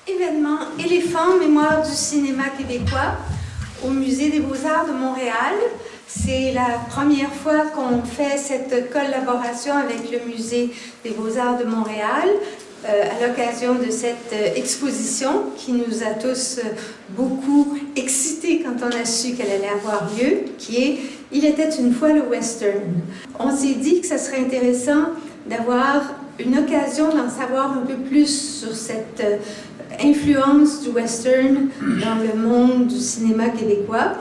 Événement Éléphant, mémoire du cinéma québécois au Musée des Beaux-Arts de Montréal. C'est la première fois qu'on fait cette collaboration avec le Musée des Beaux-Arts de Montréal à l'occasion de cette exposition qui nous a tous beaucoup excités quand on a su qu'elle allait avoir lieu, qui est « Il était une fois le western ». On s'est dit que ça serait intéressant d'avoir une occasion d'en savoir un peu plus sur cette influence du western dans le monde du cinéma québécois.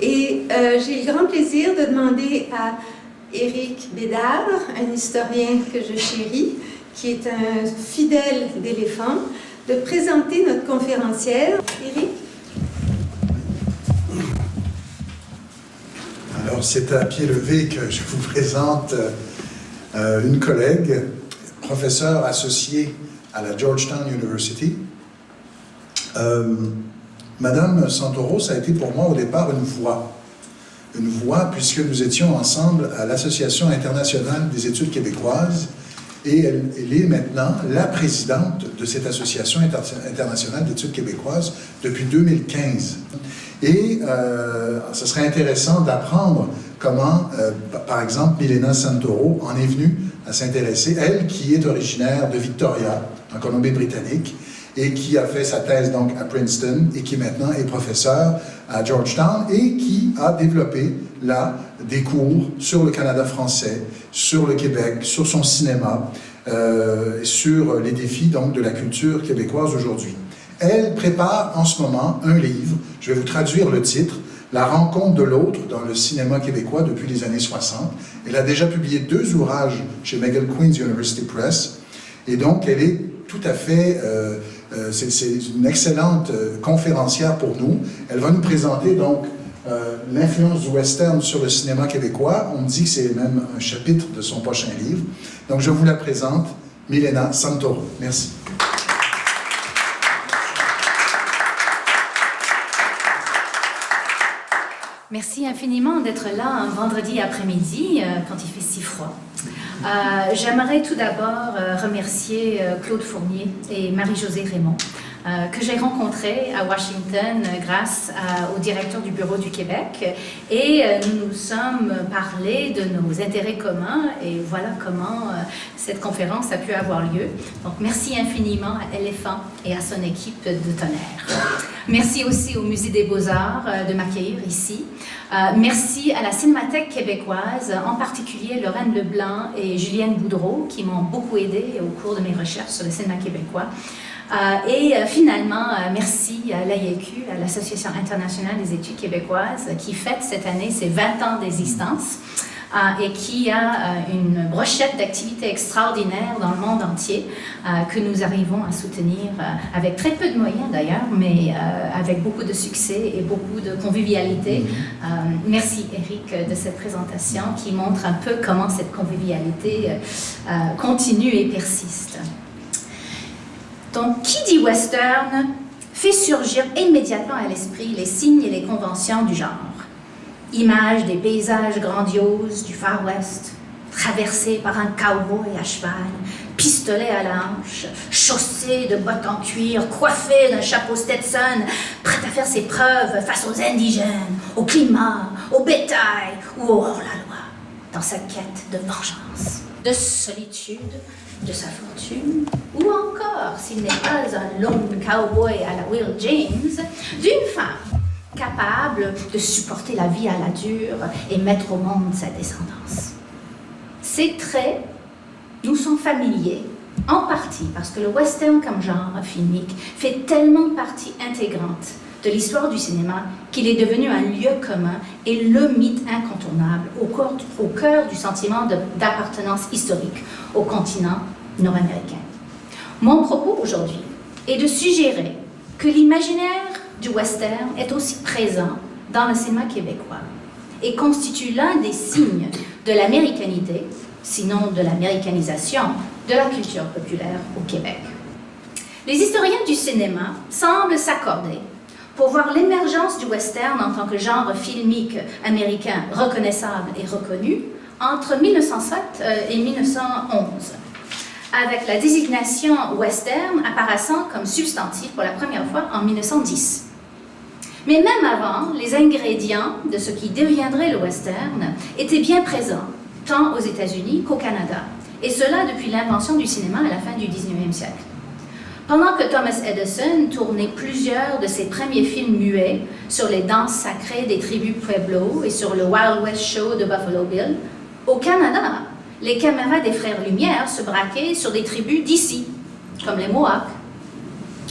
Et j'ai le grand plaisir de demander à Éric Bédard, un historien que je chéris, qui est un fidèle d'Éléphant, de présenter notre conférencière. Éric? Alors, c'est à pied levé que je vous présente une collègue, professeure associée à la Georgetown University. Madame Santoro, ça a été pour moi au départ une voix. Une voix puisque nous étions ensemble à l'Association internationale des études québécoises et elle est maintenant la présidente de cette Association internationale d'études québécoises depuis 2015. Et ce serait intéressant d'apprendre comment, par exemple, Milena Santoro en est venue à s'intéresser, elle qui est originaire de Victoria, en Colombie-Britannique, et qui a fait sa thèse donc à Princeton et qui maintenant est professeur à Georgetown et qui a développé là des cours sur le Canada français, sur le Québec, sur son cinéma, sur les défis donc de la culture québécoise aujourd'hui. Elle prépare en ce moment un livre, je vais vous traduire le titre, La rencontre de l'autre dans le cinéma québécois depuis les années 60. Elle a déjà publié 2 ouvrages chez McGill-Queen's University Press et donc elle est tout à fait, c'est une excellente conférencière pour nous. Elle va nous présenter donc l'influence du western sur le cinéma québécois. On me dit que c'est même un chapitre de son prochain livre. Donc je vous la présente, Milena Santoro. Merci. Merci infiniment d'être là un vendredi après-midi quand il fait si froid. J'aimerais tout d'abord remercier Claude Fournier et Marie-Josée Raymond que j'ai rencontrés à Washington grâce au directeur du Bureau du Québec et nous nous sommes parlé de nos intérêts communs et voilà comment cette conférence a pu avoir lieu. Donc merci infiniment à Éléphant et à son équipe de tonnerre. Merci aussi au Musée des Beaux-Arts de m'accueillir ici. Merci à la Cinémathèque québécoise, en particulier Lorraine Leblanc et Julienne Boudreau qui m'ont beaucoup aidé au cours de mes recherches sur le cinéma québécois. Et finalement, merci à l'AIEQ, à l'Association internationale des études québécoises, qui fête cette année ses 20 ans d'existence et qui a une brochette d'activités extraordinaires dans le monde entier que nous arrivons à soutenir avec très peu de moyens d'ailleurs, mais avec beaucoup de succès et beaucoup de convivialité. Merci Éric de cette présentation qui montre un peu comment cette convivialité continue et persiste. Donc, qui dit western fait surgir immédiatement à l'esprit les signes et les conventions du genre. Images des paysages grandioses du Far West, traversés par un cowboy à cheval, pistolet à la hanche, chaussé de bottes en cuir, coiffé d'un chapeau Stetson, prêt à faire ses preuves face aux indigènes, au climat, au bétail ou au hors-la-loi, dans sa quête de vengeance, de solitude, de sa fortune, ou encore, s'il n'est pas un lone cowboy à la Will James, d'une femme capable de supporter la vie à la dure et mettre au monde sa descendance. Ces traits nous sont familiers, en partie parce que le western comme genre filmique fait tellement partie intégrante de l'histoire du cinéma qu'il est devenu un lieu commun et le mythe incontournable au cœur du sentiment d'appartenance historique au continent nord-américain. Mon propos aujourd'hui est de suggérer que l'imaginaire du western est aussi présent dans le cinéma québécois et constitue l'un des signes de l'américanité, sinon de l'américanisation, de la culture populaire au Québec. Les historiens du cinéma semblent s'accorder pour voir l'émergence du western en tant que genre filmique américain reconnaissable et reconnu entre 1907 et 1911. avec la désignation western apparaissant comme substantif pour la première fois en 1910. Mais même avant, les ingrédients de ce qui deviendrait le western étaient bien présents, tant aux États-Unis qu'au Canada, et cela depuis l'invention du cinéma à la fin du 19e siècle. Pendant que Thomas Edison tournait plusieurs de ses premiers films muets sur les danses sacrées des tribus Pueblo et sur le Wild West Show de Buffalo Bill, au Canada, les caméras des Frères Lumière se braquaient sur des tribus d'ici, comme les Mohawks.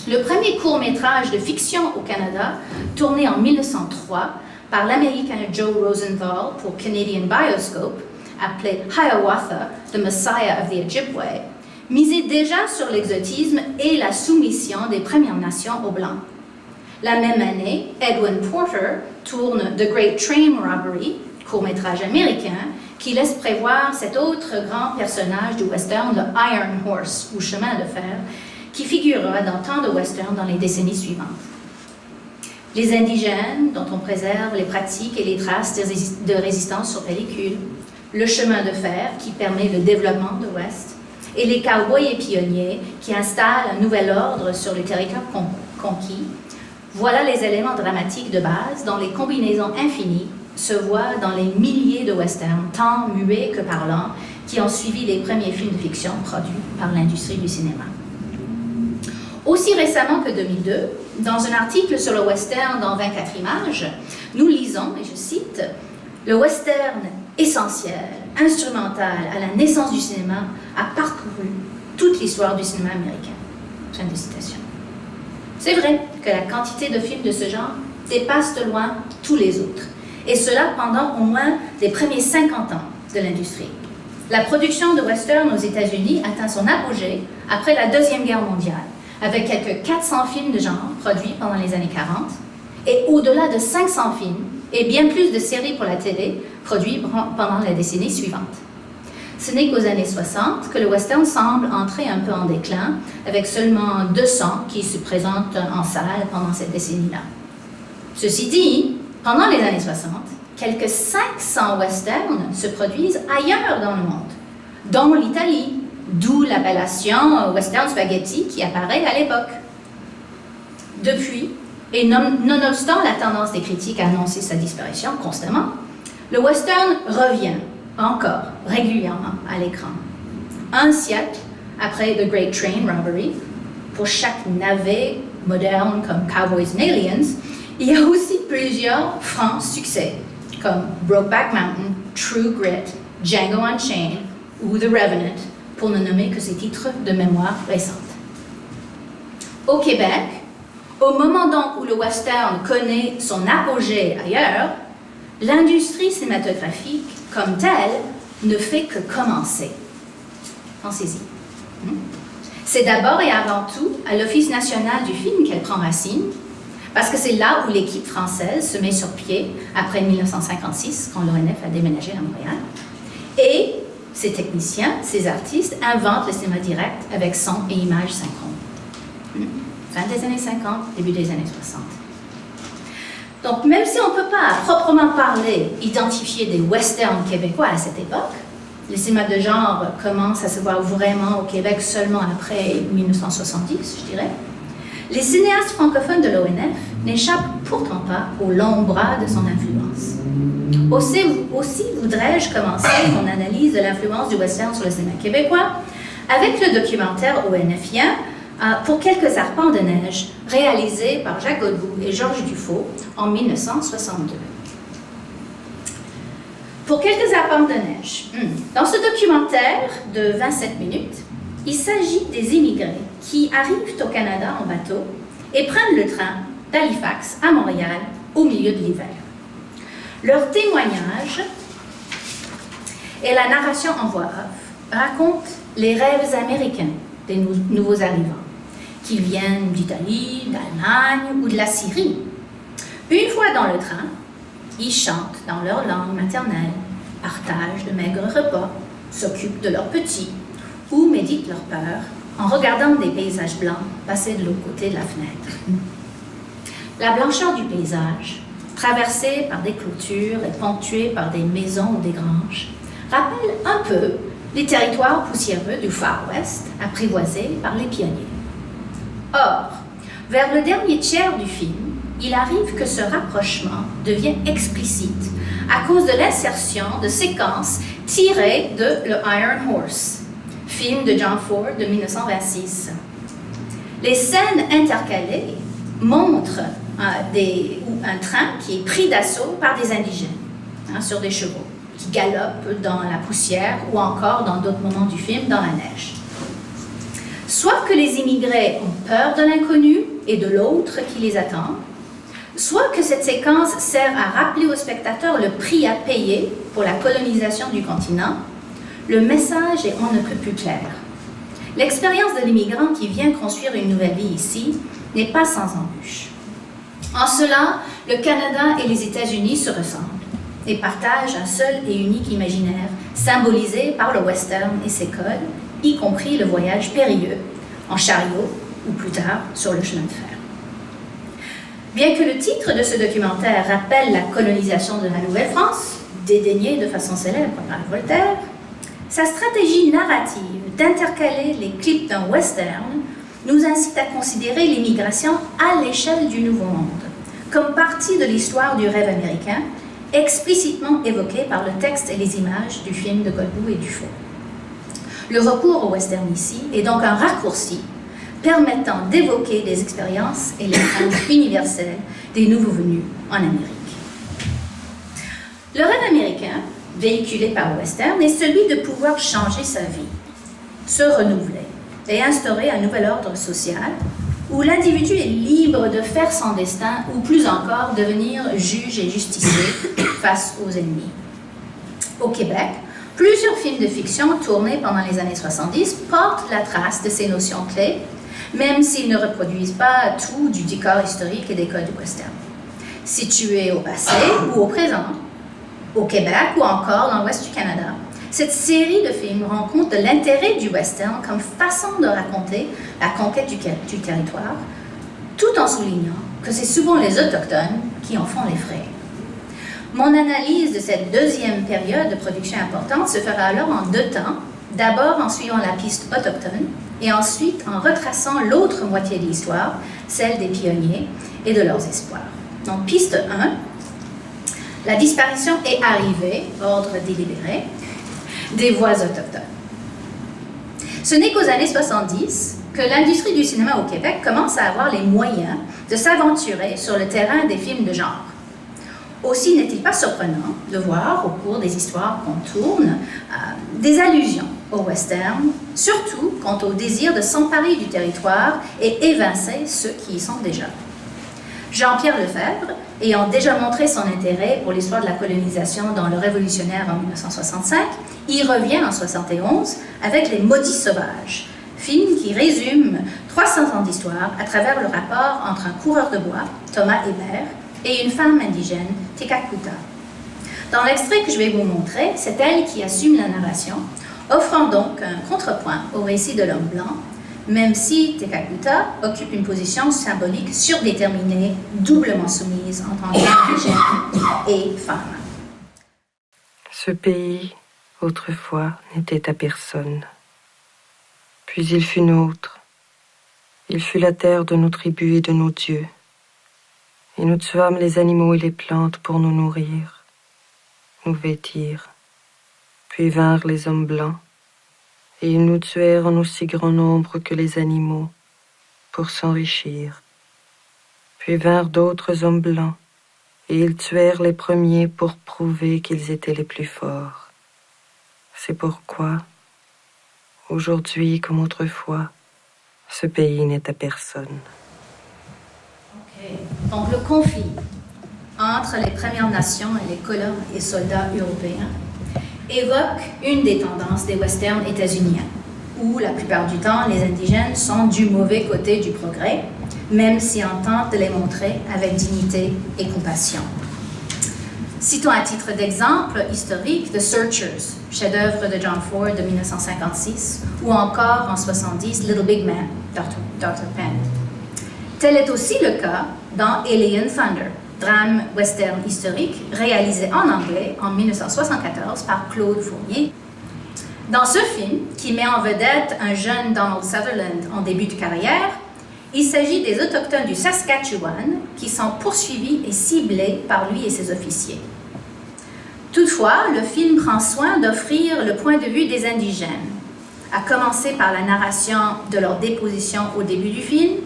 Le premier court-métrage de fiction au Canada, tourné en 1903 par l'Américain Joe Rosenthal pour Canadian Bioscope, appelé Hiawatha, The Messiah of the Ojibwe, misait déjà sur l'exotisme et la soumission des Premières Nations aux Blancs. La même année, Edwin Porter tourne The Great Train Robbery, court-métrage américain, qui laisse prévoir cet autre grand personnage du western, le Iron Horse, ou chemin de fer, qui figurera dans tant de westerns dans les décennies suivantes. Les indigènes, dont on préserve les pratiques et les traces de résistance sur pellicule, le chemin de fer, qui permet le développement de l'Ouest, et les cowboys et pionniers, qui installent un nouvel ordre sur le territoire conquis, voilà les éléments dramatiques de base dont les combinaisons infinies se voient dans les milliers de westerns, tant muets que parlants, qui ont suivi les premiers films de fiction produits par l'industrie du cinéma. Aussi récemment que 2002, dans un article sur le western dans 24 images, nous lisons, et je cite, « Le western essentiel, instrumental à la naissance du cinéma a parcouru toute l'histoire du cinéma américain. » Fin de citation. C'est vrai que la quantité de films de ce genre dépasse de loin tous les autres, et cela pendant au moins les premiers 50 ans de l'industrie. La production de western aux États-Unis atteint son apogée après la Deuxième Guerre mondiale, avec quelques 400 films de genre produits pendant les années 40, et au-delà de 500 films, et bien plus de séries pour la télé produits pendant la décennie suivante. Ce n'est qu'aux années 60 que le western semble entrer un peu en déclin, avec seulement 200 qui se présentent en salle pendant cette décennie-là. Ceci dit, pendant les années 60, quelques 500 westerns se produisent ailleurs dans le monde, dont l'Italie, d'où l'appellation western spaghetti qui apparaît à l'époque. Depuis, et nonobstant la tendance des critiques à annoncer sa disparition constamment, le western revient encore régulièrement à l'écran. Un siècle après The Great Train Robbery, pour chaque navet moderne comme Cowboys and Aliens, il y a aussi plusieurs francs succès, comme Brokeback Mountain, True Grit, Django Unchained ou The Revenant, pour ne nommer que ces titres de mémoire récentes. Au Québec, au moment donc où le western connaît son apogée ailleurs, l'industrie cinématographique comme telle ne fait que commencer. Pensez-y. C'est d'abord et avant tout à l'Office national du film qu'elle prend racine, parce que c'est là où l'équipe française se met sur pied après 1956, quand l'ONF a déménagé à Montréal. Et ces techniciens, ces artistes inventent le cinéma direct avec son et images synchrones. Fin des années 50, début des années 60. Donc, même si on ne peut pas, à proprement parler, identifier des westerns québécois à cette époque, le cinéma de genre commence à se voir vraiment au Québec seulement après 1970, je dirais, les cinéastes francophones de l'ONF n'échappent pourtant pas au long bras de son influence. Aussi voudrais-je commencer mon analyse de l'influence du western sur le cinéma québécois avec le documentaire ONFien Pour quelques arpents de neige, réalisé par Jacques Godbout et Georges Dufaux en 1962. Pour quelques arpents de neige. Dans ce documentaire de 27 minutes, il s'agit des immigrés qui arrivent au Canada en bateau et prennent le train d'Halifax à Montréal au milieu de l'hiver. Leur témoignage et la narration en voix off racontent les rêves américains des nouveaux arrivants, qu'ils viennent d'Italie, d'Allemagne ou de la Syrie. Une fois dans le train, ils chantent dans leur langue maternelle, partagent de maigres repas, s'occupent de leurs petits ou méditent leur peur en regardant des paysages blancs passer de l'autre côté de la fenêtre. La blancheur du paysage, traversée par des clôtures et ponctuée par des maisons ou des granges, rappelle un peu les territoires poussiéreux du Far West apprivoisés par les pionniers. Or, vers le dernier tiers du film, il arrive que ce rapprochement devient explicite à cause de l'insertion de séquences tirées de Le Iron Horse, film de John Ford de 1926. Les scènes intercalées montrent un train qui est pris d'assaut par des indigènes sur des chevaux, qui galopent dans la poussière ou encore dans d'autres moments du film dans la neige. Soit que les immigrés ont peur de l'inconnu et de l'autre qui les attend, soit que cette séquence sert à rappeler au spectateur le prix à payer pour la colonisation du continent, le message est on ne peut plus clair. L'expérience de l'immigrant qui vient construire une nouvelle vie ici n'est pas sans embûches. En cela, le Canada et les États-Unis se ressemblent et partagent un seul et unique imaginaire, symbolisé par le western et ses codes, y compris le voyage périlleux, en chariot ou plus tard sur le chemin de fer. Bien que le titre de ce documentaire rappelle la colonisation de la Nouvelle-France, dédaignée de façon célèbre par Voltaire, sa stratégie narrative d'intercaler les clips d'un western nous incite à considérer l'immigration à l'échelle du Nouveau Monde, comme partie de l'histoire du rêve américain, explicitement évoquée par le texte et les images du film de Godbout et Dufaux. Le recours au western ici est donc un raccourci permettant d'évoquer les expériences et les craintes universelles des nouveaux venus en Amérique. Le rêve américain, véhiculé par le western, est celui de pouvoir changer sa vie, se renouveler et instaurer un nouvel ordre social où l'individu est libre de faire son destin ou plus encore devenir juge et justicier face aux ennemis. Au Québec, plusieurs films de fiction tournés pendant les années 70 portent la trace de ces notions clés, même s'ils ne reproduisent pas tout du décor historique et des codes du western. Situés au passé ou au présent, au Québec ou encore dans l'ouest du Canada, cette série de films rend compte de l'intérêt du western comme façon de raconter la conquête du territoire, tout en soulignant que c'est souvent les Autochtones qui en font les frais. Mon analyse de cette deuxième période de production importante se fera alors en deux temps, d'abord en suivant la piste autochtone et ensuite en retraçant l'autre moitié de l'histoire, celle des pionniers et de leurs espoirs. Donc, piste 1, la disparition est arrivée, ordre délibéré, des voix autochtones. Ce n'est qu'aux années 70 que l'industrie du cinéma au Québec commence à avoir les moyens de s'aventurer sur le terrain des films de genre. Aussi n'est-il pas surprenant de voir, au cours des histoires qu'on tourne, des allusions au western, surtout quant au désir de s'emparer du territoire et évincer ceux qui y sont déjà. Jean-Pierre Lefebvre, ayant déjà montré son intérêt pour l'histoire de la colonisation dans Le Révolutionnaire en 1965, y revient en 1971 avec Les Maudits Sauvages, film qui résume 300 ans d'histoire à travers le rapport entre un coureur de bois, Thomas Hébert, et une femme indigène, Tekakwitha. Dans l'extrait que je vais vous montrer, c'est elle qui assume la narration, offrant donc un contrepoint au récit de l'homme blanc, même si Tekakwitha occupe une position symbolique surdéterminée, doublement soumise en tant qu'indigène et femme. Ce pays, autrefois, n'était à personne. Puis il fut nôtre. Il fut la terre de nos tribus et de nos dieux. Et nous tuâmes les animaux et les plantes pour nous nourrir, nous vêtir. Puis vinrent les hommes blancs, et ils nous tuèrent en aussi grand nombre que les animaux, pour s'enrichir. Puis vinrent d'autres hommes blancs, et ils tuèrent les premiers pour prouver qu'ils étaient les plus forts. C'est pourquoi, aujourd'hui comme autrefois, ce pays n'est à personne. Donc le conflit entre les Premières Nations et les colons et soldats européens évoque une des tendances des westerns états-uniens, où la plupart du temps les indigènes sont du mauvais côté du progrès, même si on tente de les montrer avec dignité et compassion. Citons à titre d'exemple historique The Searchers, chef-d'œuvre de John Ford de 1956, ou encore en 1970 Little Big Man, Dr. Penn. Tel est aussi le cas dans Alien Thunder, drame western historique réalisé en anglais en 1974 par Claude Fournier. Dans ce film, qui met en vedette un jeune Donald Sutherland en début de carrière, il s'agit des Autochtones du Saskatchewan qui sont poursuivis et ciblés par lui et ses officiers. Toutefois, le film prend soin d'offrir le point de vue des indigènes, à commencer par la narration de leur déposition au début du film,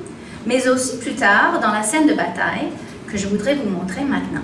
mais aussi plus tard dans la scène de bataille que je voudrais vous montrer maintenant.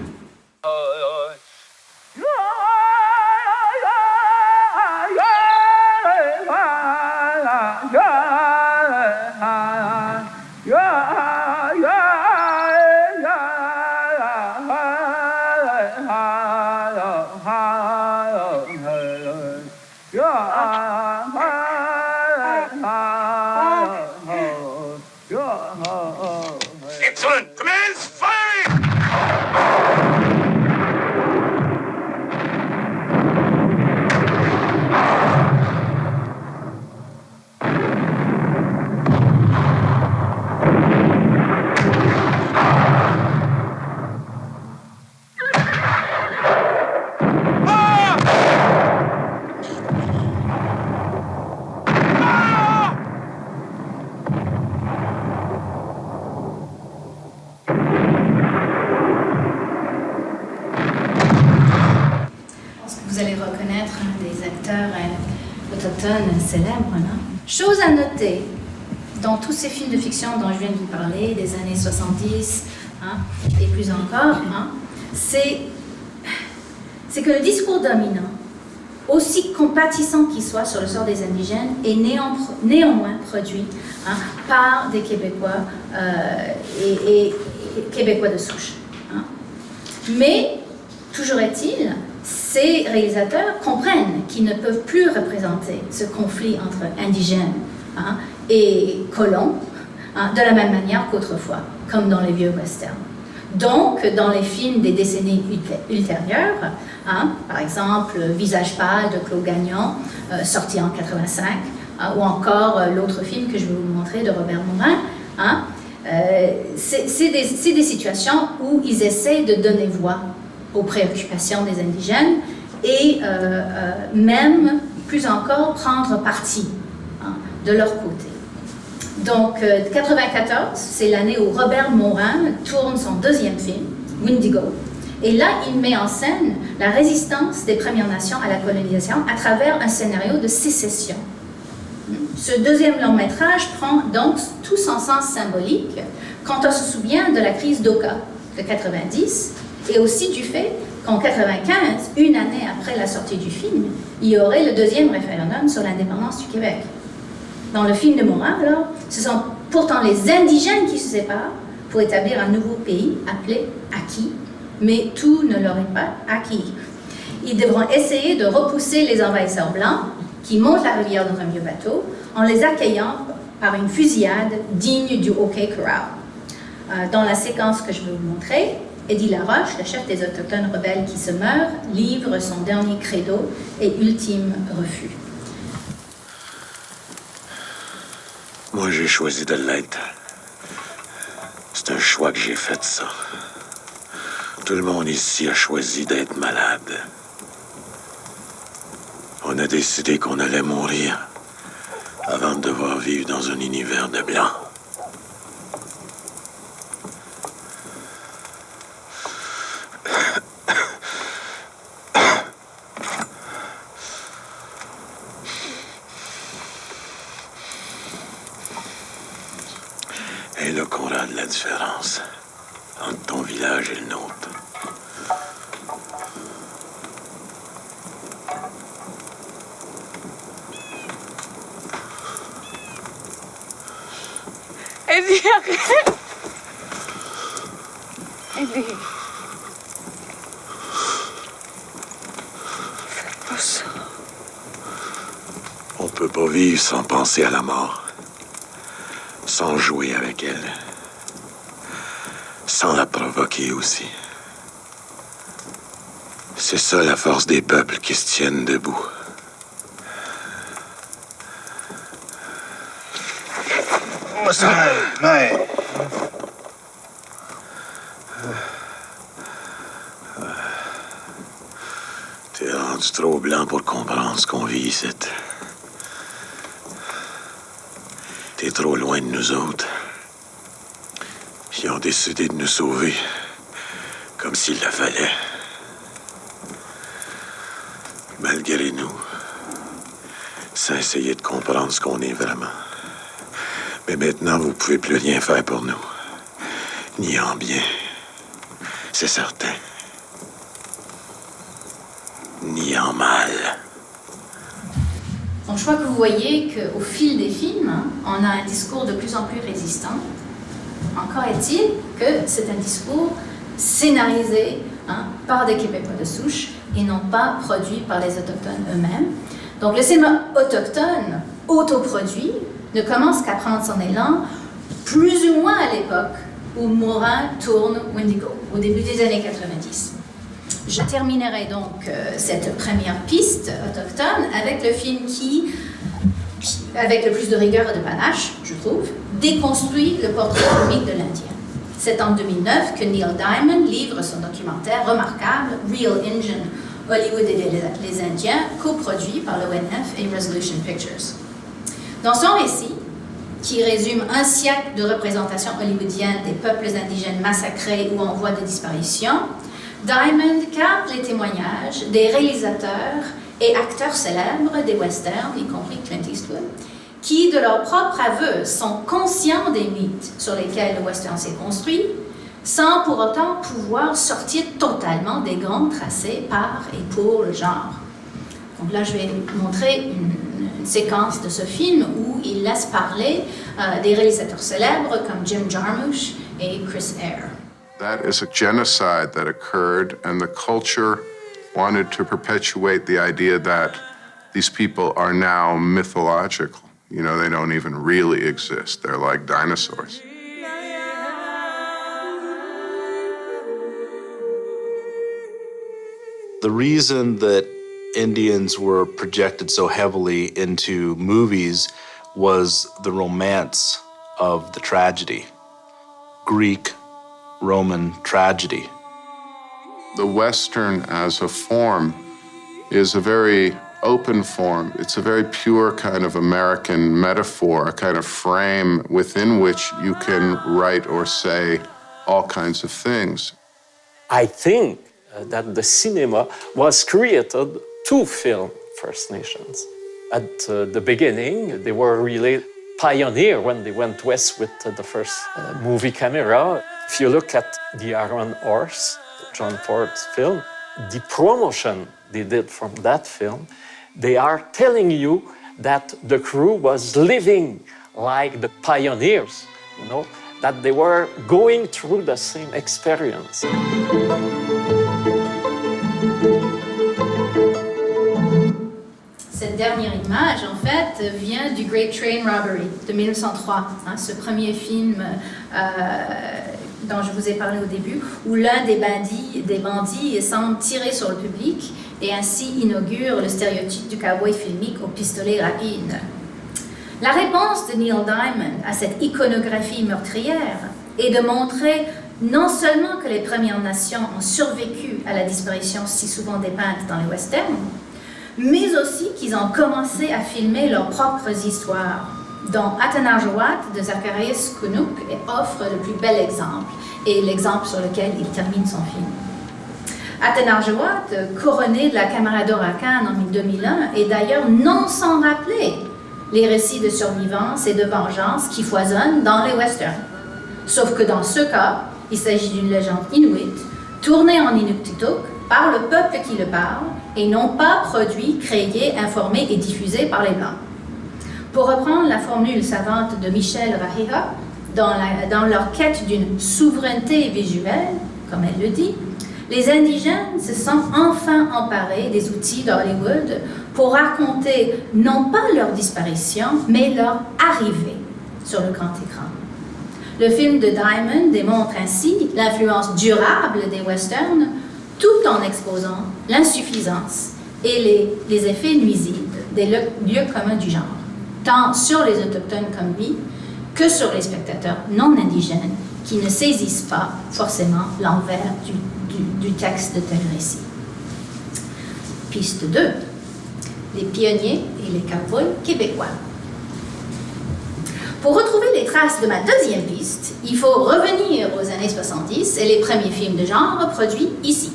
Excellent! Commence firing! Vous allez reconnaître des acteurs autochtones célèbres. Hein? Chose à noter, dans tous ces films de fiction dont je viens de vous parler, des années 70 hein, et plus encore, hein, c'est que le discours dominant, aussi compatissant qu'il soit sur le sort des indigènes, est néanmoins produit hein, par des Québécois et Québécois de souche. Hein. Mais, toujours est-il, ces réalisateurs comprennent qu'ils ne peuvent plus représenter ce conflit entre indigènes hein, et colons hein, de la même manière qu'autrefois, comme dans les vieux westerns. Donc, dans les films des décennies ultérieures, hein, par exemple Visage pâle de Claude Gagnon, sorti en 85, hein, ou encore l'autre film que je vais vous montrer de Robert Morin, hein, c'est des situations où ils essaient de donner voix aux préoccupations des indigènes et même, plus encore, prendre parti hein, de leur côté. Donc, 1994, c'est l'année où Robert Morin tourne son deuxième film, Windigo, et là, il met en scène la résistance des Premières Nations à la colonisation à travers un scénario de sécession. Ce deuxième long métrage prend donc tout son sens symbolique quand on se souvient de la crise d'Oka de 90 et aussi du fait qu'en 95, une année après la sortie du film, il y aurait le deuxième référendum sur l'indépendance du Québec. Dans le film de Morin, alors, ce sont pourtant les indigènes qui se séparent pour établir un nouveau pays appelé acquis, mais tout ne leur est pas acquis. Ils devront essayer de repousser les envahisseurs blancs qui montent la rivière dans un vieux bateau en les accueillant par une fusillade digne du OK Corral. Dans la séquence que je vais vous montrer, Eddie Laroche, le chef des Autochtones rebelles qui se meurt, livre son dernier credo et ultime refus. Moi, j'ai choisi de l'être. C'est un choix que j'ai fait, ça. Tout le monde ici a choisi d'être malade. On a décidé qu'on allait mourir avant de devoir vivre dans un univers de blancs. Et là qu'on rend de la différence entre ton village et le nôtre. Eddie, arrête! Eddie. Fais pas ça. On peut pas vivre sans penser à la mort. Sans jouer avec elle. Sans la provoquer aussi. C'est ça la force des peuples qui se tiennent debout. T'es rendu trop blanc pour comprendre ce qu'on vit ici. été trop loin de nous autres. Ils ont décidé de nous sauver, comme s'il le fallait. Malgré nous, sans essayer de comprendre ce qu'on est vraiment. Mais maintenant, vous pouvez plus rien faire pour nous. Ni en bien, c'est certain. Ni en mal. Donc, je crois que vous voyez qu'au fil des films, on a un discours de plus en plus résistant. Encore est-il que c'est un discours scénarisé par des Québécois de souche et non pas produit par les Autochtones eux-mêmes. Donc, le cinéma autochtone, autoproduit, ne commence qu'à prendre son élan plus ou moins à l'époque où Morin tourne Wendigo, au début des années 90. Je terminerai donc cette première piste autochtone avec le film qui, avec le plus de rigueur et de panache, je trouve, déconstruit le portrait comique de l'Indien. C'est en 2009 que Neil Diamond livre son documentaire remarquable Real Indian, Hollywood et les Indiens, coproduit par l'ONF et Resolution Pictures. Dans son récit, qui résume un siècle de représentation hollywoodienne des peuples indigènes massacrés ou en voie de disparition, Diamond capte les témoignages des réalisateurs et acteurs célèbres des westerns, y compris Clint Eastwood, qui, de leur propre aveu, sont conscients des mythes sur lesquels le western s'est construit, sans pour autant pouvoir sortir totalement des grands tracés par et pour le genre. Donc là, je vais vous montrer une séquence de ce film où il laisse parler des réalisateurs célèbres comme Jim Jarmusch et Chris Eyre. That is a genocide that occurred, and the culture wanted to perpetuate the idea that these people are now mythological. You know, they don't even really exist. They're like dinosaurs. The reason that Indians were projected so heavily into movies was the romance of the tragedy. Greek, Roman tragedy. The Western as a form is a very open form. It's a very pure kind of American metaphor, a kind of frame within which you can write or say all kinds of things. I think that the cinema was created to film First Nations. At the beginning, they were really pioneer when they went west with the first movie camera. If you look at The Iron Horse, John Ford's film, the promotion they did from that film, they are telling you that the crew was living like the pioneers, you know, that they were going through the same experience. Cette dernière image, en fait, vient du Great Train Robbery de 1903, ce premier film dont je vous ai parlé au début, où l'un des bandits semble tirer sur le public et ainsi inaugure le stéréotype du cowboy filmique au pistolet rapide. La réponse de Neil Diamond à cette iconographie meurtrière est de montrer non seulement que les Premières Nations ont survécu à la disparition si souvent dépeinte dans les westerns, mais aussi qu'ils ont commencé à filmer leurs propres histoires, dont Atanarjuat de Zacharias Kunuk offre le plus bel exemple, et l'exemple sur lequel il termine son film. Atanarjuat, couronné de la Camara d'Oracan en 2001, est d'ailleurs non sans rappeler les récits de survivance et de vengeance qui foisonnent dans les westerns. Sauf que dans ce cas, il s'agit d'une légende inuite, tournée en Inuktitut par le peuple qui le parle, et non pas produit, créé, informé et diffusé par les Blancs. Pour reprendre la formule savante de Michel Rahiha, dans leur quête d'une souveraineté visuelle, comme elle le dit, les indigènes se sont enfin emparés des outils d'Hollywood pour raconter non pas leur disparition, mais leur arrivée sur le grand écran. Le film de Diamond démontre ainsi l'influence durable des westerns, tout en exposant l'insuffisance et les effets nuisibles des lieux communs du genre, tant sur les Autochtones comme lui, que sur les spectateurs non indigènes qui ne saisissent pas forcément l'envers du texte de tel récit. Piste 2. Les pionniers et les cowboys québécois. Pour retrouver les traces de ma deuxième piste, il faut revenir aux années 70 et les premiers films de genre produits ici.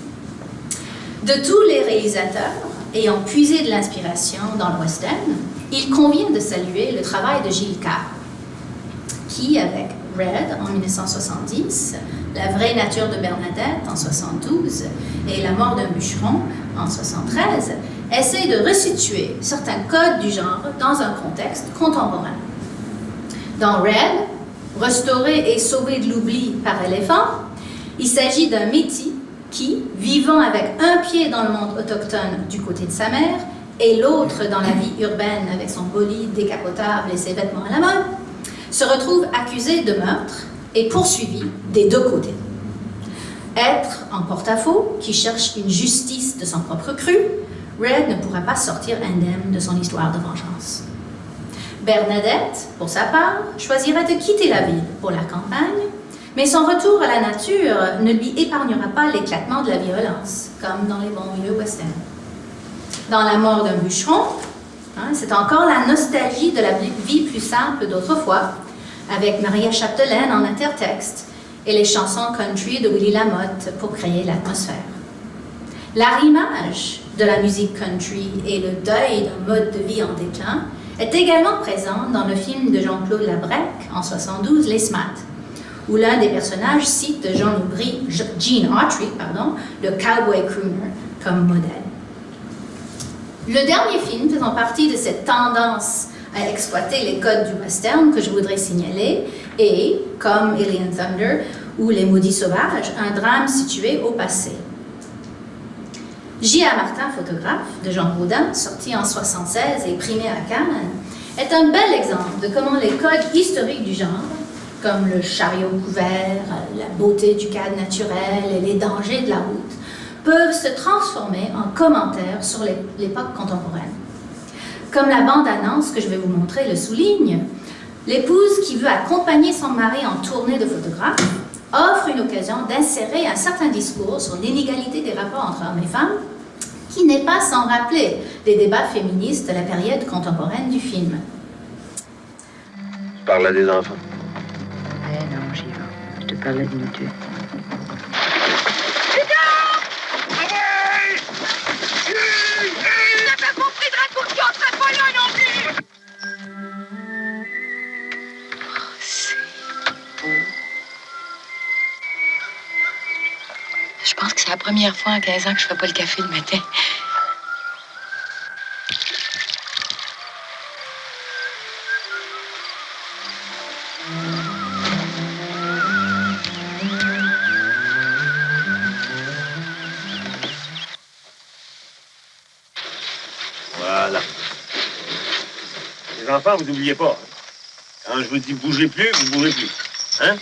De tous les réalisateurs ayant puisé de l'inspiration dans le western, il convient de saluer le travail de Gilles Carr, qui, avec Red en 1970, La vraie nature de Bernadette en 1972 et La mort d'un bûcheron en 1973, essaie de resituer certains codes du genre dans un contexte contemporain. Dans Red, restauré et sauvé de l'oubli par éléphant, il s'agit d'un métis qui, vivant avec un pied dans le monde autochtone du côté de sa mère et l'autre dans la vie urbaine avec son bolide décapotable et ses vêtements à la mode, se retrouve accusé de meurtre et poursuivi des deux côtés. Être en porte-à-faux, qui cherche une justice de son propre cru, Red ne pourra pas sortir indemne de son histoire de vengeance. Bernadette, pour sa part, choisira de quitter la ville pour la campagne, mais son retour à la nature ne lui épargnera pas l'éclatement de la violence, comme dans les bons vieux westerns. Dans La mort d'un bûcheron, c'est encore la nostalgie de la vie plus simple d'autrefois, avec Maria Chapdelaine en intertexte et les chansons country de Willie Lamotte pour créer l'atmosphère. L'arrimage de la musique country et le deuil d'un mode de vie en déclin est également présent dans le film de Jean-Claude Labrec en 1972, Les Smats, où l'un des personnages cite Gene Autry, le cowboy crooner, comme modèle. Le dernier film faisant partie de cette tendance à exploiter les codes du western que je voudrais signaler est, comme Alien Thunder ou Les Maudits Sauvages, un drame situé au passé. J.A. Martin, photographe, de Jean Gaudin, sorti en 1976 et primé à Cannes, est un bel exemple de comment les codes historiques du genre, comme le chariot couvert, la beauté du cadre naturel et les dangers de la route, peuvent se transformer en commentaires sur l'époque contemporaine. Comme la bande-annonce que je vais vous montrer le souligne, l'épouse qui veut accompagner son mari en tournée de photographe offre une occasion d'insérer un certain discours sur l'inégalité des rapports entre hommes et femmes, qui n'est pas sans rappeler les débats féministes de la période contemporaine du film. Tu parles à des enfants? Non, j'y vais. Je te parle à dignité. Je pense que c'est la première fois en 15 ans que je fais pas le café le matin. Voilà. Les enfants, vous n'oubliez pas. Quand je vous dis bougez plus, vous bougez plus. Hein?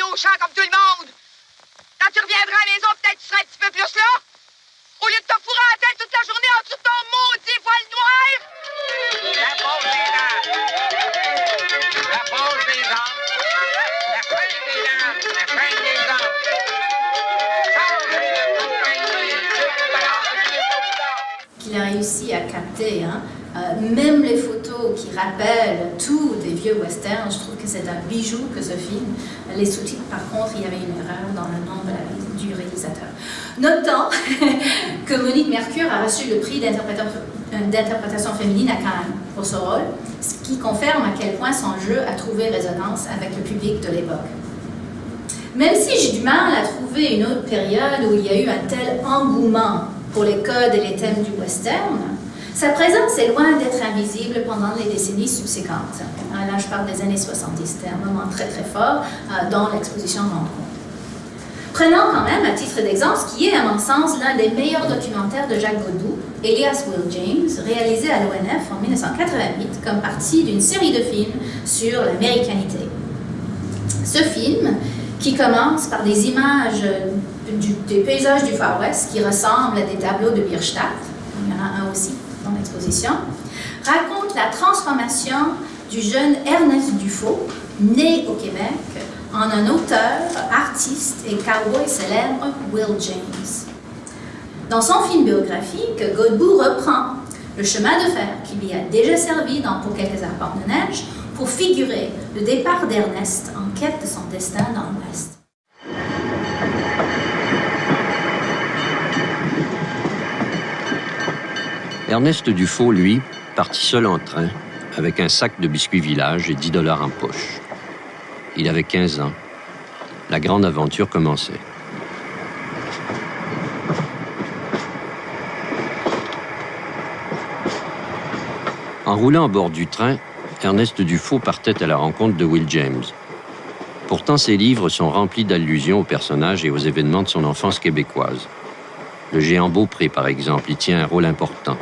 Au champ comme tout le monde. Quand tu reviendras à la maison, peut-être tu seras un petit peu plus là. Au lieu de te fourrer à la tête toute la journée en dessous de ton maudit voile noir. La pause des dames. La pause des hommes. La fin des dames. La fin des hommes. Qu'il a réussi à capter, même les photos qui rappellent tout des vieux westerns, je trouve que c'est un bijou que ce film. Les sous-titres, par contre, il y avait une erreur dans le nom du réalisateur. Notons que Monique Mercure a reçu le prix d'interprétation féminine à Cannes pour ce rôle, ce qui confirme à quel point son jeu a trouvé résonance avec le public de l'époque. Même si j'ai du mal à trouver une autre période où il y a eu un tel engouement pour les codes et les thèmes du western, sa présence est loin d'être invisible pendant les décennies subséquentes. Là, je parle des années 70, c'était un moment très très fort dans l'exposition Rencontre. Prenons quand même, à titre d'exemple, ce qui est, à mon sens, l'un des meilleurs documentaires de Jacques Godbout, Elias Will James, réalisé à l'ONF en 1988 comme partie d'une série de films sur l'américanité. Ce film, qui commence par des images des paysages du Far West qui ressemblent à des tableaux de Bierstadt, il y en a un aussi dans l'exposition, raconte la transformation du jeune Ernest Dufault, né au Québec en un auteur, artiste et cowboy célèbre, Will James. Dans son film biographique, Godbout reprend le chemin de fer qui lui a déjà servi pour quelques arpents de neige pour figurer le départ d'Ernest en quête de son destin dans l'Ouest. Ernest Dufaux, lui, partit seul en train, avec un sac de biscuits village et 10 $ en poche. Il avait 15 ans. La grande aventure commençait. En roulant à bord du train, Ernest Dufaux partait à la rencontre de Will James. Pourtant, ses livres sont remplis d'allusions aux personnages et aux événements de son enfance québécoise. Le géant Beaupré, par exemple, y tient un rôle important.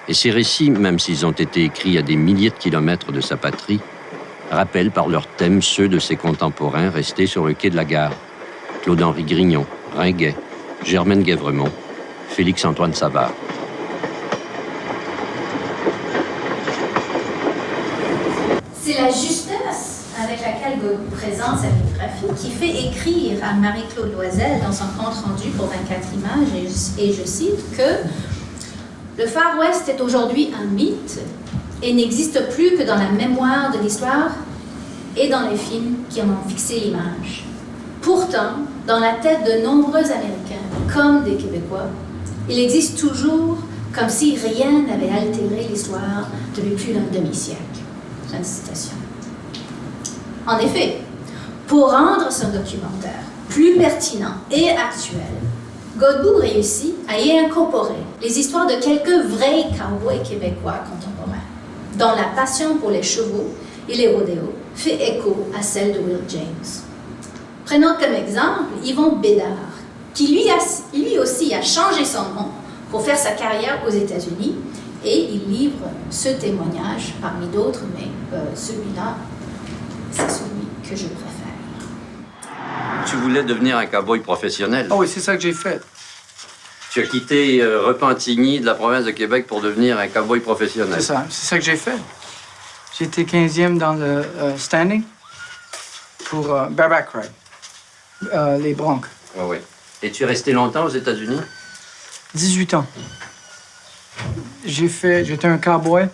Et ces récits, même s'ils ont été écrits à des milliers de kilomètres de sa patrie, rappellent par leur thème ceux de ses contemporains restés sur le quai de la gare. Claude-Henri Grignon, Ringuet, Germaine Guèvremont, Félix-Antoine Savard. C'est la justesse avec laquelle Godbout présente sa biographie qui fait écrire à Marie-Claude Loisel dans son compte-rendu pour 24 images, et je cite, que le Far West est aujourd'hui un mythe et n'existe plus que dans la mémoire de l'histoire et dans les films qui en ont fixé l'image. Pourtant, dans la tête de nombreux Américains, comme des Québécois, il existe toujours comme si rien n'avait altéré l'histoire depuis plus d'un demi-siècle. Fin de citation. En effet, pour rendre son documentaire plus pertinent et actuel, Godbout réussit à y incorporer les histoires de quelques vrais cowboys québécois contemporains, dont la passion pour les chevaux et les rodéos fait écho à celle de Will James. Prenons comme exemple Yvon Bédard, qui lui aussi a changé son nom pour faire sa carrière aux États-Unis, et il livre ce témoignage parmi d'autres, mais celui-là, c'est celui que je préfère. Tu voulais devenir un cow-boy professionnel. Oh oui, c'est ça que j'ai fait. Tu as quitté Repentigny de la province de Québec pour devenir un cow-boy professionnel. C'est ça que j'ai fait. J'étais 15e dans le standing pour bareback ride, les broncs. Oh oui. Et tu es resté longtemps aux États-Unis? 18 ans. J'étais un cowboy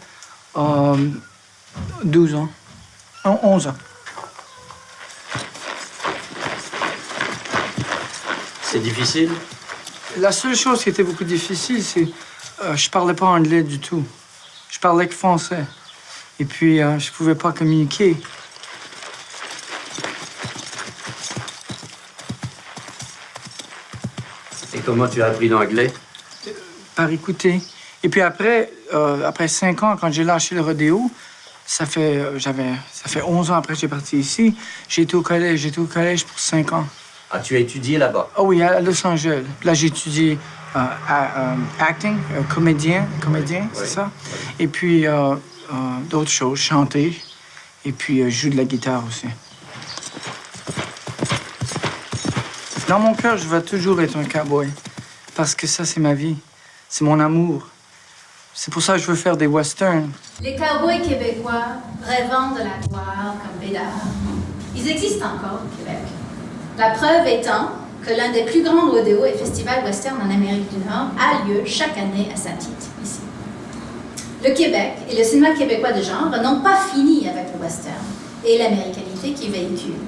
12 ans. 11 ans. C'est difficile? La seule chose qui était beaucoup difficile, c'est je parlais pas anglais du tout. Je parlais que français. Et puis, je pouvais pas communiquer. Et comment tu as appris l'anglais? Par écouter. Et puis après 5 ans, quand j'ai lâché le rodéo, ça fait 11 ans après que j'ai parti ici, j'ai été au collège. J'étais au collège pour 5 ans. Ah, tu as étudié là-bas? Ah oui, à Los Angeles. Là, j'ai étudié acting, comédien, c'est ça? Et puis, d'autres choses, chanter. Et puis, je joue de la guitare aussi. Dans mon cœur, je veux toujours être un cowboy. Parce que ça, c'est ma vie. C'est mon amour. C'est pour ça que je veux faire des westerns. Les cowboys québécois rêvant de la gloire comme Bédard, ils existent encore au Québec. La preuve étant que l'un des plus grands rodéos et festivals western en Amérique du Nord a lieu chaque année à Saint-Tite, ici. Le Québec et le cinéma québécois de genre n'ont pas fini avec le western et l'américanité qu'il véhicule.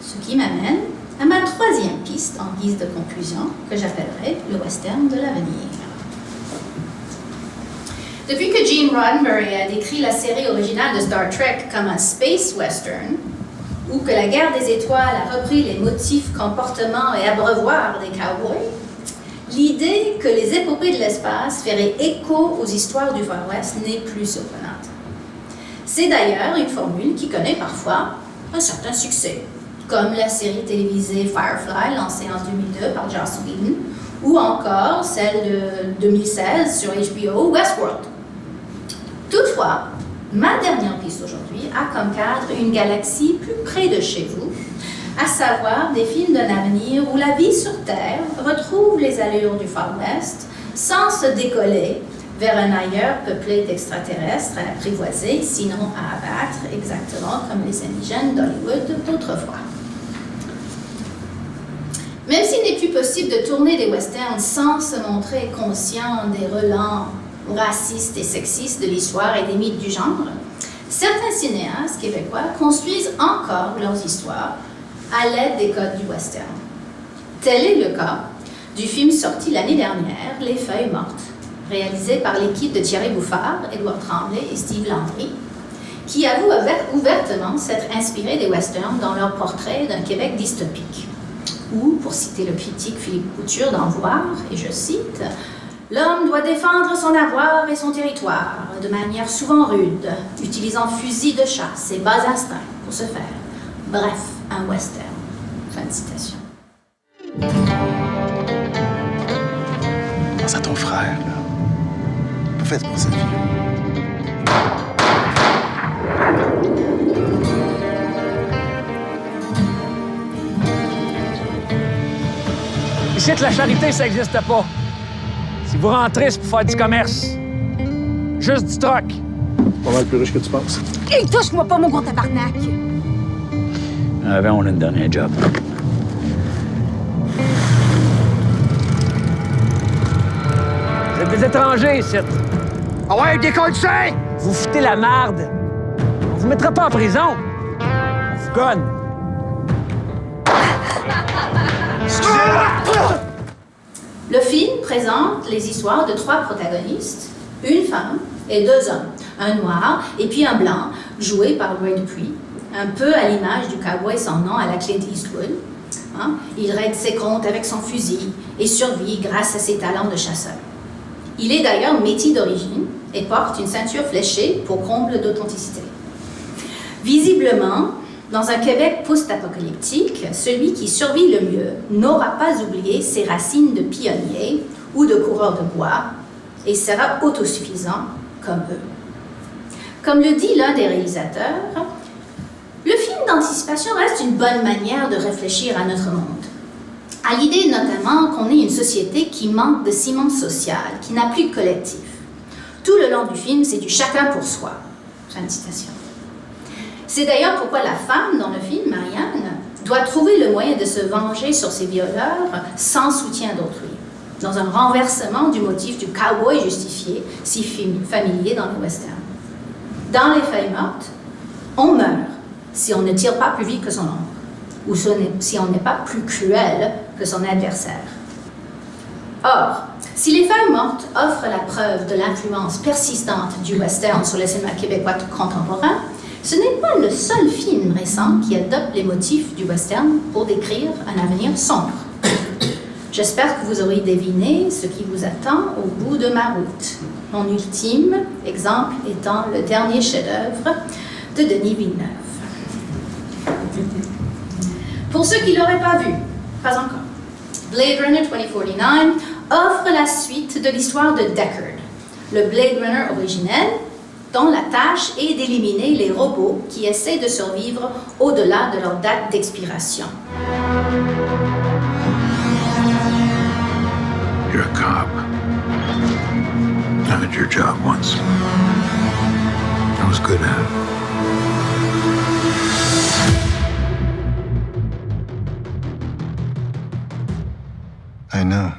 Ce qui m'amène à ma troisième piste en guise de conclusion, que j'appellerai le western de l'avenir. Depuis que Gene Roddenberry a décrit la série originale de Star Trek comme un space western, ou que la guerre des étoiles a repris les motifs, comportements et abreuvoirs des cowboys, l'idée que les épopées de l'espace feraient écho aux histoires du Far West n'est plus surprenante. C'est d'ailleurs une formule qui connaît parfois un certain succès, comme la série télévisée Firefly, lancée en 2002 par Joss Whedon, ou encore celle de 2016 sur HBO, Westworld. Toutefois, ma dernière piste aujourd'hui a comme cadre une galaxie plus près de chez vous, à savoir des films d'un avenir où la vie sur Terre retrouve les allures du Far West sans se décoller vers un ailleurs peuplé d'extraterrestres à apprivoiser, sinon à abattre, exactement comme les indigènes d'Hollywood d'autrefois. Même s'il n'est plus possible de tourner des westerns sans se montrer conscient des relents racistes et sexistes de l'histoire et des mythes du genre, certains cinéastes québécois construisent encore leurs histoires à l'aide des codes du western. Tel est le cas du film sorti l'année dernière, Les Feuilles mortes, réalisé par l'équipe de Thierry Bouffard, Édouard Tremblay et Steve Landry, qui avouent ouvertement s'être inspirés des westerns dans leur portrait d'un Québec dystopique. Ou, pour citer le critique Philippe Couture d'En Voir, et je cite, « L'homme doit défendre son avoir et son territoire, de manière souvent rude, utilisant fusil de chasse et bas instincts pour se faire. Bref, un western. » Fin de citation. Pense à ton frère, là. Pas fait pour cette fille. Ici, la charité, ça n'existe pas. Si vous rentrez, c'est pour faire du commerce. Juste du troc. Pas mal plus riche que tu penses. Hey, touche-moi pas, mon gros tabarnak! Avant, on a une dernière job. Vous êtes des étrangers, ici. Ah ouais, décolle-ça! Vous foutez la marde. On vous mettra pas en prison. On vous conne. Le film présente les histoires de 3 protagonistes, une femme et 2 hommes, un noir et puis un blanc, joué par Roy Dupuis, un peu à l'image du cowboy sans nom à la Clint Eastwood. Il règle ses comptes avec son fusil et survit grâce à ses talents de chasseur. Il est d'ailleurs métis d'origine et porte une ceinture fléchée pour comble d'authenticité. Visiblement, dans un Québec post-apocalyptique, celui qui survit le mieux n'aura pas oublié ses racines de pionnier ou de coureur de bois et sera autosuffisant comme eux. Comme le dit l'un des réalisateurs, le film d'anticipation reste une bonne manière de réfléchir à notre monde. À l'idée notamment qu'on est une société qui manque de ciment social, qui n'a plus de collectif. Tout le long du film, c'est du chacun pour soi. Fin de citation. C'est d'ailleurs pourquoi la femme dans le film, Marianne, doit trouver le moyen de se venger sur ses violeurs sans soutien d'autrui, dans un renversement du motif du cowboy justifié, si familier dans le western. Dans Les Feuilles mortes, on meurt si on ne tire pas plus vite que son ombre, ou si on n'est pas plus cruel que son adversaire. Or, si Les Feuilles mortes offrent la preuve de l'influence persistante du western sur le cinéma québécois contemporain, ce n'est pas le seul film récent qui adopte les motifs du western pour décrire un avenir sombre. J'espère que vous aurez deviné ce qui vous attend au bout de ma route. Mon ultime exemple étant le dernier chef-d'œuvre de Denis Villeneuve. Pour ceux qui ne l'auraient pas vu, pas encore, Blade Runner 2049 offre la suite de l'histoire de Deckard, le Blade Runner originel, dont la tâche est d'éliminer les robots qui essaient de survivre au-delà de leur date d'expiration. You're a cop. I did your job once. I was good at it. I know.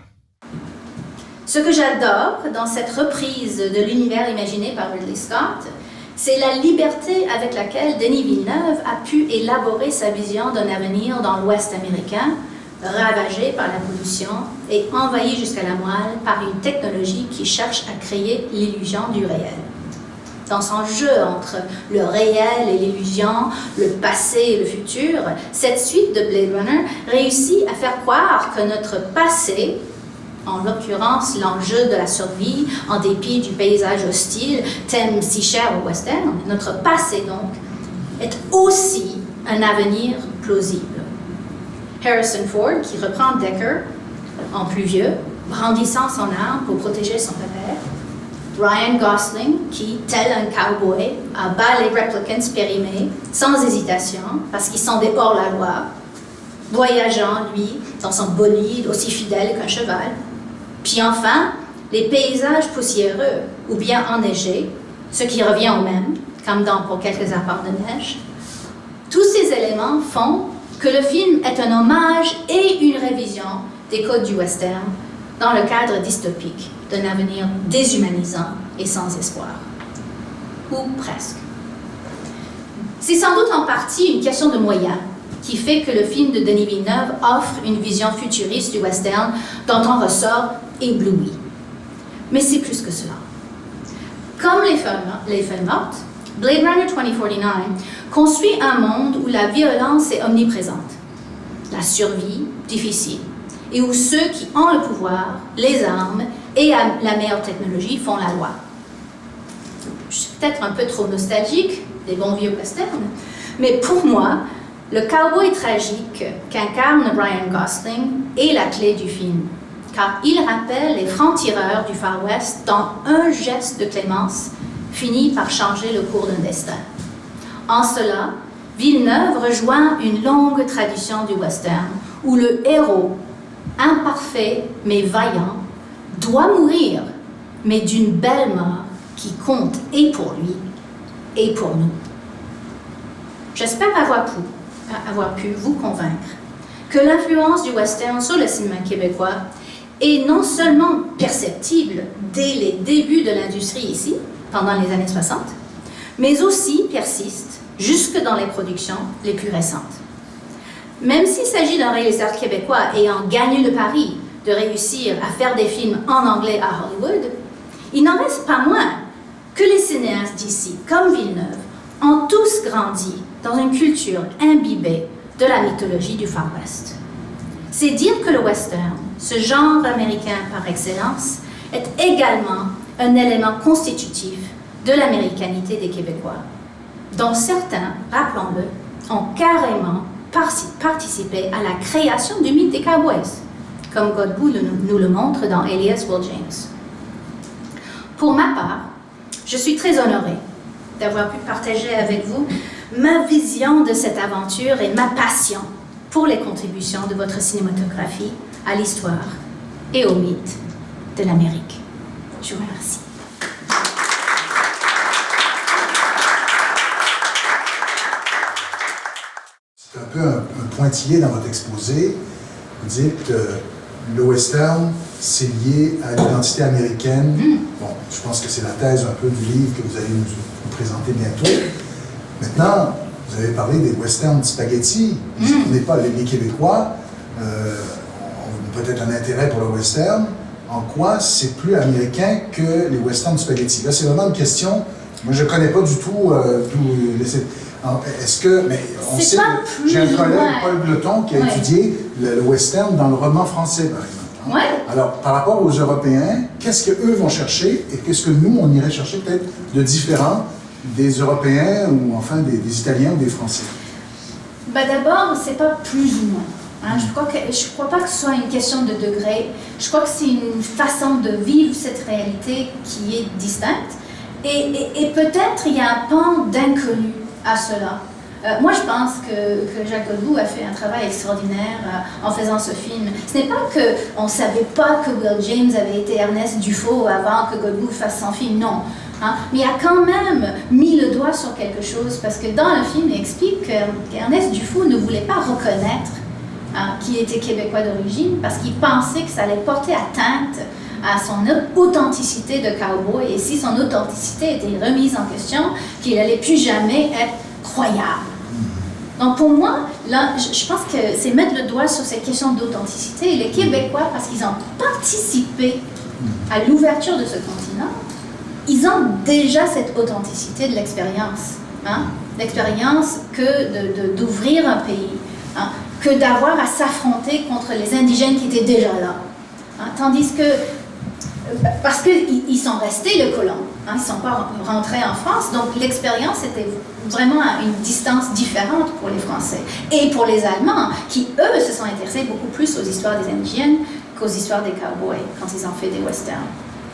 Ce que j'adore dans cette reprise de l'univers imaginé par Ridley Scott, c'est la liberté avec laquelle Denis Villeneuve a pu élaborer sa vision d'un avenir dans l'Ouest américain, ravagé par la pollution et envahi jusqu'à la moelle par une technologie qui cherche à créer l'illusion du réel. Dans son jeu entre le réel et l'illusion, le passé et le futur, cette suite de Blade Runner réussit à faire croire que notre passé, en l'occurrence l'enjeu de la survie en dépit du paysage hostile, thème si cher au western, notre passé donc, est aussi un avenir plausible. Harrison Ford, qui reprend Deckard en plus vieux, brandissant son arme pour protéger son père. Ryan Gosling, qui, tel un cowboy, abat les replicants périmés sans hésitation parce qu'ils sont des hors-la-loi, voyageant, lui, dans son bolide aussi fidèle qu'un cheval. Puis enfin, les paysages poussiéreux ou bien enneigés, ce qui revient au même, comme dans Pour quelques apports de neige. Tous ces éléments font que le film est un hommage et une révision des codes du western dans le cadre dystopique d'un avenir déshumanisant et sans espoir. Ou presque. C'est sans doute en partie une question de moyens qui fait que le film de Denis Villeneuve offre une vision futuriste du western dont on ressort ébloui. Mais c'est plus que cela. Comme les feuilles mortes, Blade Runner 2049 construit un monde où la violence est omniprésente, la survie difficile, et où ceux qui ont le pouvoir, les armes et la meilleure technologie font la loi. Je suis peut-être un peu trop nostalgique des bons vieux westerns, mais pour moi, le cowboy tragique qu'incarne Ryan Gosling est la clé du film, car il rappelle les francs-tireurs du Far West dont un geste de clémence finit par changer le cours d'un destin. En cela, Villeneuve rejoint une longue tradition du western où le héros, imparfait mais vaillant, doit mourir, mais d'une belle mort qui compte et pour lui et pour nous. J'espère avoir pu vous convaincre que l'influence du western sur le cinéma québécois est non seulement perceptible dès les débuts de l'industrie ici, pendant les années 60, mais aussi persiste jusque dans les productions les plus récentes. Même s'il s'agit d'un réalisateur québécois ayant gagné le pari de réussir à faire des films en anglais à Hollywood, il n'en reste pas moins que les cinéastes d'ici, comme Villeneuve, ont tous grandi dans une culture imbibée de la mythologie du Far West. C'est dire que le western, ce genre américain par excellence, est également un élément constitutif de l'américanité des Québécois, dont certains, rappelons-le, ont carrément participé à la création du mythe des Cowboys, comme Godbout nous le montre dans Alias Will James. Pour ma part, je suis très honorée d'avoir pu partager avec vous ma vision de cette aventure et ma passion pour les contributions de votre cinématographie à l'histoire et au mythe de l'Amérique. Je vous remercie. C'est un peu un pointillé dans votre exposé. Vous dites le western, c'est lié à l'identité américaine. Bon, je pense que c'est la thèse un peu du livre que vous allez nous présenter bientôt. Maintenant, vous avez parlé des westerns spaghetti. On n'est pas les Québécois. On a peut-être un intérêt pour le western. En quoi c'est plus américain que les westerns spaghetti? Là, c'est vraiment une question. Moi, je ne connais pas du tout est-ce que. Mais on sait que j'ai un collègue, Paul Bleton, qui a étudié le western dans le roman français, par exemple. Ouais. Alors, par rapport aux Européens, qu'est-ce qu'eux vont chercher et qu'est-ce que nous, on irait chercher peut-être de différent des Européens ou enfin des Italiens ou des Français? Ben d'abord, c'est pas plus ou moins. Hein? Je crois pas que ce soit une question de degré. Je crois que c'est une façon de vivre cette réalité qui est distincte. Et peut-être il y a un pan d'inconnu à cela. Moi, je pense que Jacques Godbout a fait un travail extraordinaire en faisant ce film. Ce n'est pas qu'on ne savait pas que Will James avait été Ernest Dufault avant que Godbout fasse son film, non. Hein? Mais il a quand même mis le doigt sur quelque chose, parce que dans le film, il explique qu'Ernest Dufault ne voulait pas reconnaître qu'il était québécois d'origine, parce qu'il pensait que ça allait porter atteinte à son authenticité de cowboy, et si son authenticité était remise en question, qu'il n'allait plus jamais être croyable. Donc pour moi, là, je pense que c'est mettre le doigt sur cette question d'authenticité. Et les Québécois, parce qu'ils ont participé à l'ouverture de ce continent, ils ont déjà cette authenticité de l'expérience. Hein? L'expérience que d'ouvrir un pays, hein? Que d'avoir à s'affronter contre les indigènes qui étaient déjà là. Hein? Tandis que parce qu'ils sont restés le colon, hein, ils ne sont pas rentrés en France, donc l'expérience était vraiment à une distance différente pour les Français. Et pour les Allemands, qui eux se sont intéressés beaucoup plus aux histoires des indigènes qu'aux histoires des cowboys, quand ils ont fait des westerns.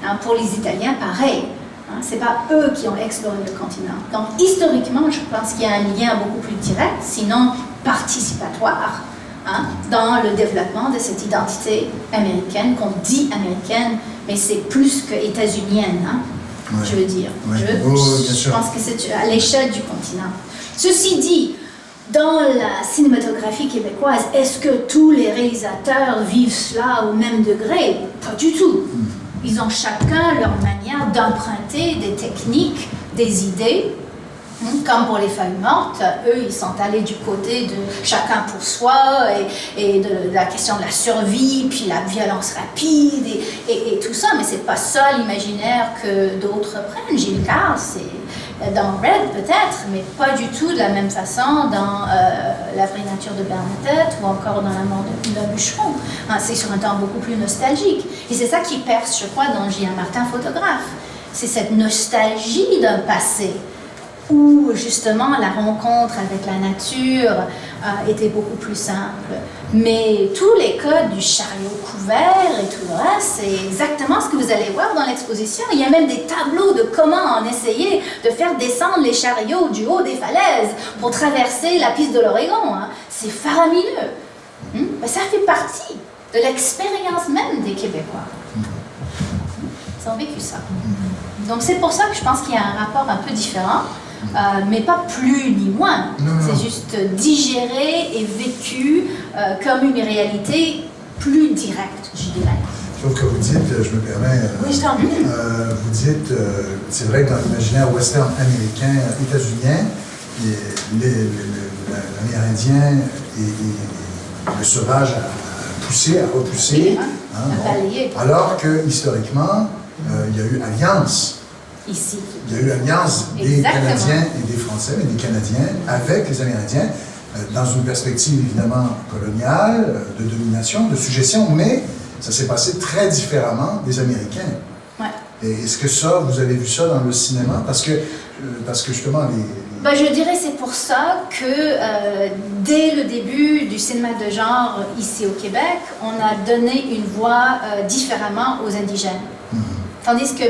Hein, pour les Italiens, pareil, hein, ce n'est pas eux qui ont exploré le continent. Donc historiquement, je pense qu'il y a un lien beaucoup plus direct, sinon participatoire, hein, dans le développement de cette identité américaine, qu'on dit américaine, mais c'est plus que états-unienne, hein, ouais. Je veux dire. Ouais. Je pense que c'est à l'échelle du continent. Ceci dit, Dans la cinématographie québécoise, est-ce que tous les réalisateurs vivent cela au même degré? Pas du tout. Ils ont chacun leur manière d'emprunter des techniques, des idées. Comme pour les feuilles mortes, eux, ils sont allés du côté de chacun pour soi et de la question de la survie, puis la violence rapide et tout ça. Mais c'est pas ça l'imaginaire que d'autres prennent. Gilles Carle, c'est dans Red peut-être, mais pas du tout de la même façon dans La vraie nature de Bernadette ou encore dans La mort d'un bûcheron. C'est sur un temps beaucoup plus nostalgique. Et c'est ça qui perce, je crois, dans J.A. Martin, photographe. C'est cette nostalgie d'un passé où justement la rencontre avec la nature était beaucoup plus simple. Mais tous les codes du chariot couvert et tout le reste, c'est exactement ce que vous allez voir dans l'exposition. Il y a même des tableaux de comment on essayait de faire descendre les chariots du haut des falaises pour traverser la piste de l'Oregon. C'est faramineux. Mais ça fait partie de l'expérience même des Québécois. Ils ont vécu ça. Donc c'est pour ça que je pense qu'il y a un rapport un peu différent. Mais pas plus ni moins. C'est juste digéré et vécu comme une réalité plus directe, je dirais. Sauf que vous dites, je me permets, oui, je t'en prie. Vous dites, c'est vrai que dans l'imaginaire western américain, états-unien, l'Amérindien et le sauvage a poussé, a repoussé, alors que historiquement, il y a eu alliance. Ici. Il y a eu alliance des Canadiens et des Français, mais des Canadiens avec les Amérindiens, dans une perspective évidemment coloniale, de domination, de suggestion, mais ça s'est passé très différemment des Américains. Ouais. Et est-ce que ça, vous avez vu ça dans le cinéma? Parce que justement, je dirais que c'est pour ça que dès le début du cinéma de genre ici au Québec, on a donné une voix différemment aux indigènes. Tandis que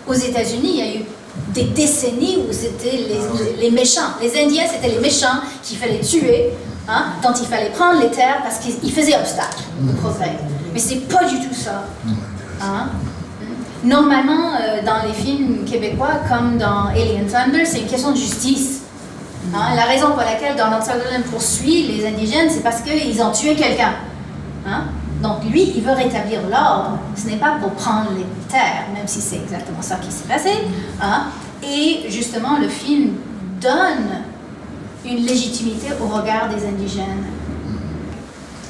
aux États-Unis, il y a eu des décennies où c'était les méchants. Les Indiens, c'était les méchants qu'il fallait tuer, dont il fallait prendre les terres parce qu'ils faisaient obstacle au progrès. Mais c'est pas du tout ça. Normalement, dans les films québécois, comme dans Alien Thunder, c'est une question de justice. La raison pour laquelle Donald Sutherland poursuit les indigènes, c'est parce qu'ils ont tué quelqu'un. Donc lui, il veut rétablir l'ordre. Ce n'est pas pour prendre les terres, même si c'est exactement ça qui s'est passé. Et justement, le film donne une légitimité au regard des indigènes.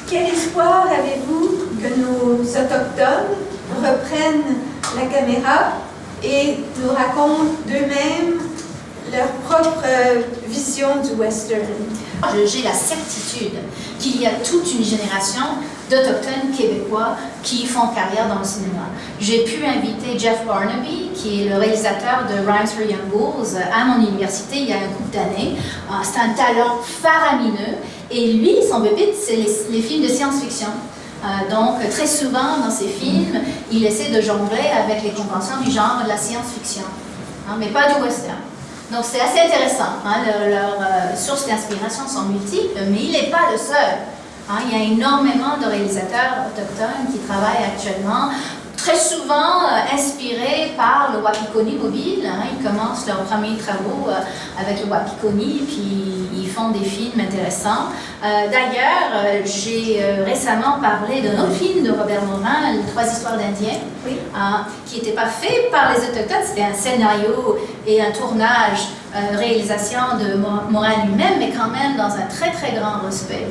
Quel espoir avez-vous que nos autochtones reprennent la caméra et nous racontent d'eux-mêmes leur propre vision du western? J'ai la certitude qu'il y a toute une génération d'Autochtones québécois qui font carrière dans le cinéma. J'ai pu inviter Jeff Barnaby, qui est le réalisateur de Rhymes for Young Bulls, à mon université il y a un couple d'années. C'est un talent faramineux. Et lui, son bébé, c'est les films de science-fiction. Donc, très souvent, dans ses films, il essaie de jongler avec les conventions du genre de la science-fiction, mais pas du western. Donc, c'est assez intéressant. Leurs sources d'inspiration sont multiples, mais il n'est pas le seul. Il y a énormément de réalisateurs autochtones qui travaillent actuellement, très souvent inspirés par le Wapikoni mobile. Ils commencent leurs premiers travaux avec le Wapikoni, puis ils font des films intéressants. D'ailleurs, j'ai récemment parlé d'un autre film de Robert Morin, Les 3 histoires d'Indiens, qui n'était pas fait par les Autochtones. C'était un scénario et un tournage, réalisation de Morin lui-même, mais quand même dans un très très grand respect.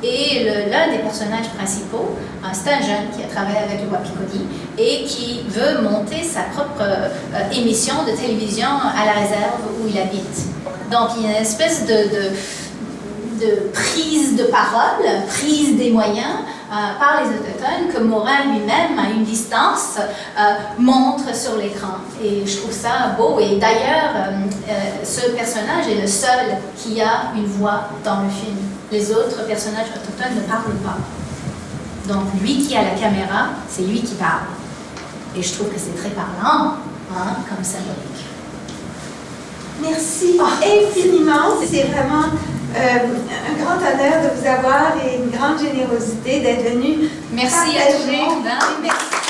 Et l'un des personnages principaux, c'est un jeune qui a travaillé avec le Wapikoni et qui veut monter sa propre émission de télévision à la réserve où il habite. Donc il y a une espèce de prise de parole, prise des moyens par les Autochtones que Morin lui-même, à une distance, montre sur l'écran. Et je trouve ça beau. Et d'ailleurs, ce personnage est le seul qui a une voix dans le film. Les autres personnages autochtones ne parlent pas. Donc lui qui a la caméra, c'est lui qui parle. Et je trouve que c'est très parlant, comme symbolique. Merci infiniment. C'est vraiment un grand honneur de vous avoir et une grande générosité d'être venu. Merci à tout le monde. Merci.